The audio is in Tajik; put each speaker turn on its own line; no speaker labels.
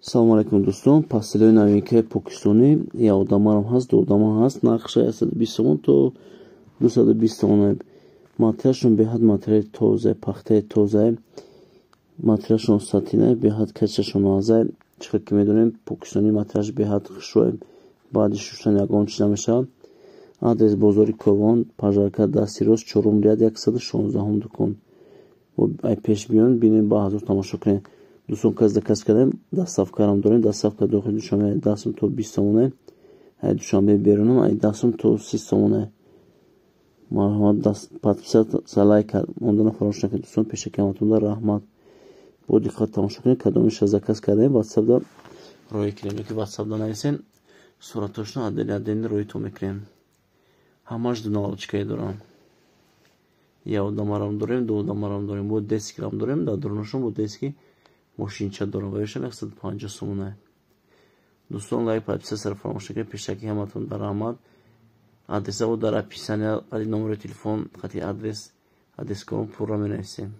Салому алейкум дӯстон, пастилҳои новинкаи покистонӣ яодамарам ҳаст, дӯдамар ҳаст. Нақша 120 сомон то 220 сомон. Материалшон беҳад материали тоза, пахтаи тоза, материалшон сатина, беҳад качашон аза. Чӣ ки медонем, покистони материалш беҳад хушрӯ, баъди шуштан ягон чиз намешавад. Адрес бозори Ковон, пажарка дасти рост, 4 ряд 116 дукон. Ай пеш биён бинем ба ҳазор тамошо кунем. Дӯстон, кас заказ кардем, доставкарам дорем. Доставка дохили Душанбе 10 сом то 20 сомоне. Ай Душанбе берунам, ай 10 сом то 30 сомоне. Марҳамат, подписаться, лайк мондана фаромӯш накунед. Дӯстон, пешакӣ ҳаматонда раҳмат. Бо диққат тамошо кунед. Кадомиша заказ кардем, WhatsApp-да роӣ кунем. Ки WhatsApp-да нависен, суратошно аддени роитон мекунем. Ҳамаш дуналочкаи дорам. Яодамарам дорем, дӯдамарам дорем, бо дескирам дорем. Дар дурнашон бо дески мошинча дорам. Ваешам 150 сомона. Дӯстон, лайк, подписаться фаромӯш накунед. Пешакӣ ҳаматонда раҳмат. Адреса дар описания, номери телефон, хати адрес, адрескорон пурра менависем.